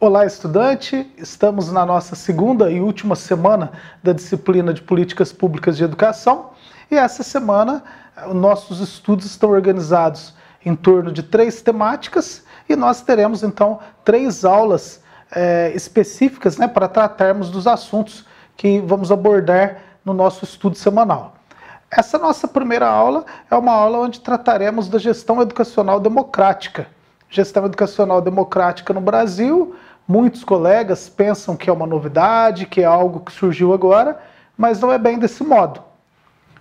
Olá, estudante! Estamos na nossa segunda e última semana da disciplina de Políticas Públicas de Educação e essa semana nossos estudos estão organizados em torno de 3 temáticas e nós teremos então 3 aulas específicas para tratarmos dos assuntos que vamos abordar no nosso estudo semanal. Essa nossa primeira aula é uma aula onde trataremos da gestão educacional democrática. Gestão educacional democrática no Brasil. Muitos colegas pensam que é uma novidade, que é algo que surgiu agora, mas não é bem desse modo.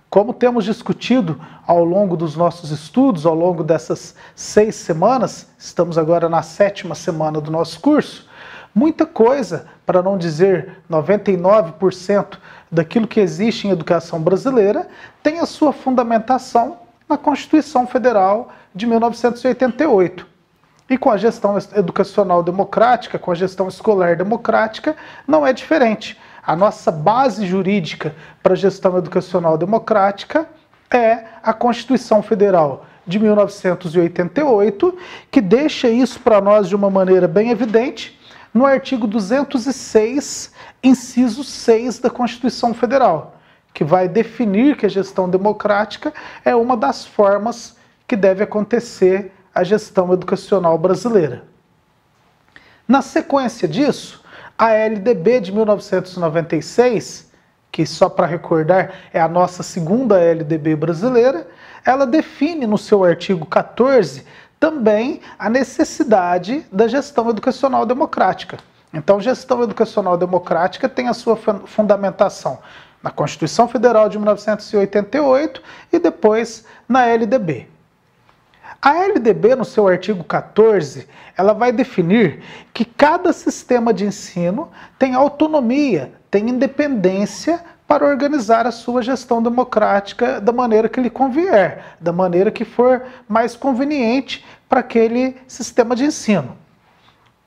Como temos discutido ao longo dos nossos estudos, ao longo dessas 6 semanas, estamos agora na 7ª semana do nosso curso, muita coisa, para não dizer 99% daquilo que existe em educação brasileira, tem a sua fundamentação na Constituição Federal de 1988. E com a gestão educacional democrática, com a gestão escolar democrática, não é diferente. A nossa base jurídica para a gestão educacional democrática é a Constituição Federal de 1988, que deixa isso para nós de uma maneira bem evidente no artigo 206, inciso 6 da Constituição Federal, que vai definir que a gestão democrática é uma das formas que deve acontecer a gestão educacional brasileira. Na sequência disso, a LDB de 1996, que só para recordar é a nossa segunda LDB brasileira, ela define no seu artigo 14 também a necessidade da gestão educacional democrática. Então, gestão educacional democrática tem a sua fundamentação na Constituição Federal de 1988 e depois na LDB. A LDB, no seu artigo 14, ela vai definir que cada sistema de ensino tem autonomia, tem independência para organizar a sua gestão democrática da maneira que lhe convier, da maneira que for mais conveniente para aquele sistema de ensino.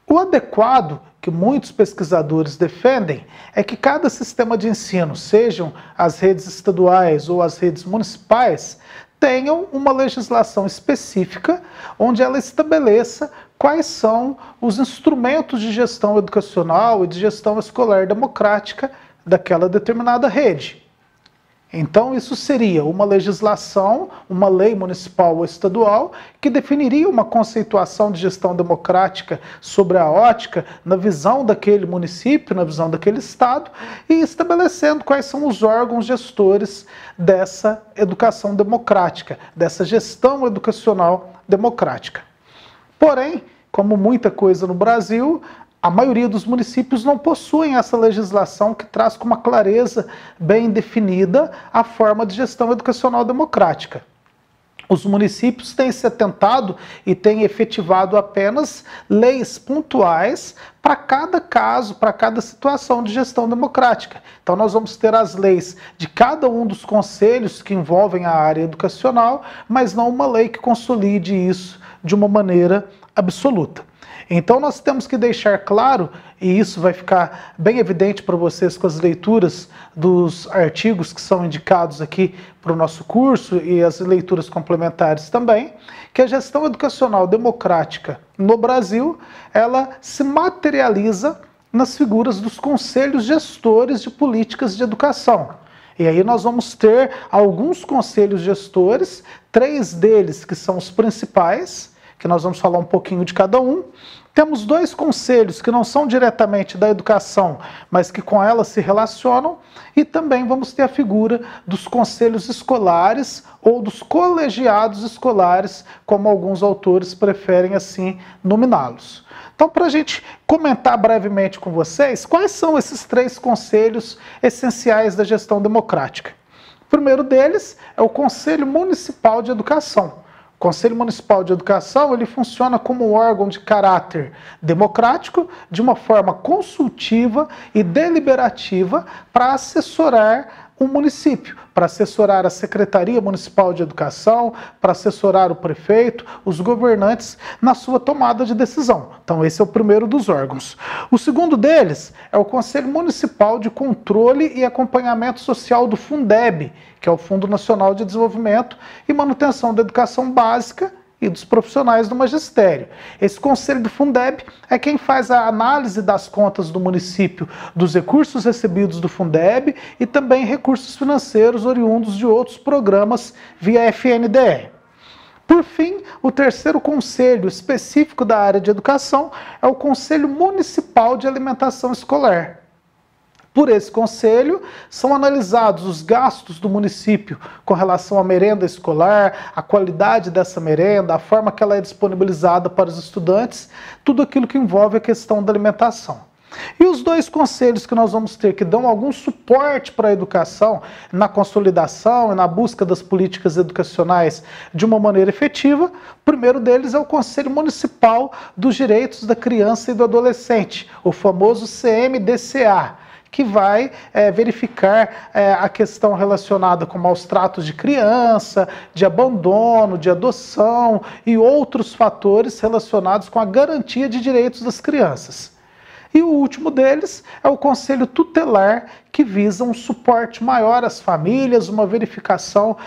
O adequado que muitos pesquisadores defendem é que cada sistema de ensino, sejam as redes estaduais ou as redes municipais, tenham uma legislação específica onde ela estabeleça quais são os instrumentos de gestão educacional e de gestão escolar democrática daquela determinada rede. Então isso seria uma legislação, uma lei municipal ou estadual que definiria uma conceituação de gestão democrática sobre a ótica na visão daquele município, na visão daquele estado e estabelecendo quais são os órgãos gestores dessa educação democrática, dessa gestão educacional democrática. Porém, como muita coisa no Brasil, a maioria dos municípios não possuem essa legislação que traz com uma clareza bem definida a forma de gestão educacional democrática. Os municípios têm se atentado e têm efetivado apenas leis pontuais para cada caso, para cada situação de gestão democrática. Então nós vamos ter as leis de cada um dos conselhos que envolvem a área educacional, mas não uma lei que consolide isso de uma maneira absoluta. Então nós temos que deixar claro, e isso vai ficar bem evidente para vocês com as leituras dos artigos que são indicados aqui para o nosso curso e as leituras complementares também, que a gestão educacional democrática no Brasil, ela se materializa nas figuras dos conselhos gestores de políticas de educação. E aí nós vamos ter alguns conselhos gestores, 3 deles que são os principais, que nós vamos falar um pouquinho de cada um. Temos 2 conselhos que não são diretamente da educação, mas que com ela se relacionam, e também vamos ter a figura dos conselhos escolares ou dos colegiados escolares, como alguns autores preferem assim nominá-los. Então, para a gente comentar brevemente com vocês, quais são esses 3 conselhos essenciais da gestão democrática? O primeiro deles é o Conselho Municipal de Educação. O Conselho Municipal de Educação ele funciona como um órgão de caráter democrático, de uma forma consultiva e deliberativa para assessorar o município, para assessorar a Secretaria Municipal de Educação, para assessorar o prefeito, os governantes na sua tomada de decisão. Então esse é o primeiro dos órgãos. O segundo deles é o Conselho Municipal de Controle e Acompanhamento Social do Fundeb, que é o Fundo Nacional de Desenvolvimento e Manutenção da Educação Básica e dos profissionais do magistério. Esse conselho do Fundeb é quem faz a análise das contas do município, dos recursos recebidos do Fundeb e também recursos financeiros oriundos de outros programas via FNDE. Por fim, o terceiro conselho específico da área de educação é o Conselho Municipal de Alimentação Escolar. Por esse conselho, são analisados os gastos do município com relação à merenda escolar, a qualidade dessa merenda, a forma que ela é disponibilizada para os estudantes, tudo aquilo que envolve a questão da alimentação. E os dois conselhos que nós vamos ter que dão algum suporte para a educação, na consolidação e na busca das políticas educacionais de uma maneira efetiva, o primeiro deles é o Conselho Municipal dos Direitos da Criança e do Adolescente, o famoso CMDCA, que vai verificar a questão relacionada com maus tratos de criança, de abandono, de adoção e outros fatores relacionados com a garantia de direitos das crianças. E o último deles é o Conselho Tutelar, que visa um suporte maior às famílias, uma verificação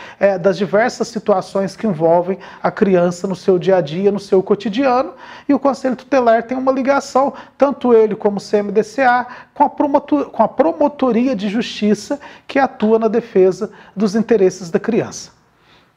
das diversas situações que envolvem a criança no seu dia a dia, no seu cotidiano. E o Conselho Tutelar tem uma ligação, tanto ele como o CMDCA, com a Promotoria de Justiça, que atua na defesa dos interesses da criança.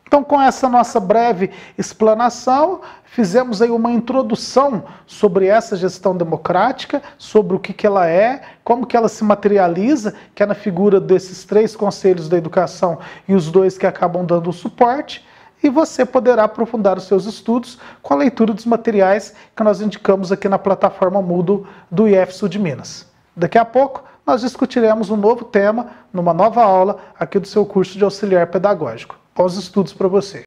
Então, com essa nossa breve explanação, fizemos aí uma introdução sobre essa gestão democrática, sobre o que ela é, como que ela se materializa, que é na figura desses três conselhos da educação e os dois que acabam dando o suporte, e você poderá aprofundar os seus estudos com a leitura dos materiais que nós indicamos aqui na plataforma Moodle do IF Sul de Minas. Daqui a pouco, nós discutiremos um novo tema, numa nova aula aqui do seu curso de auxiliar pedagógico. Bons estudos para você!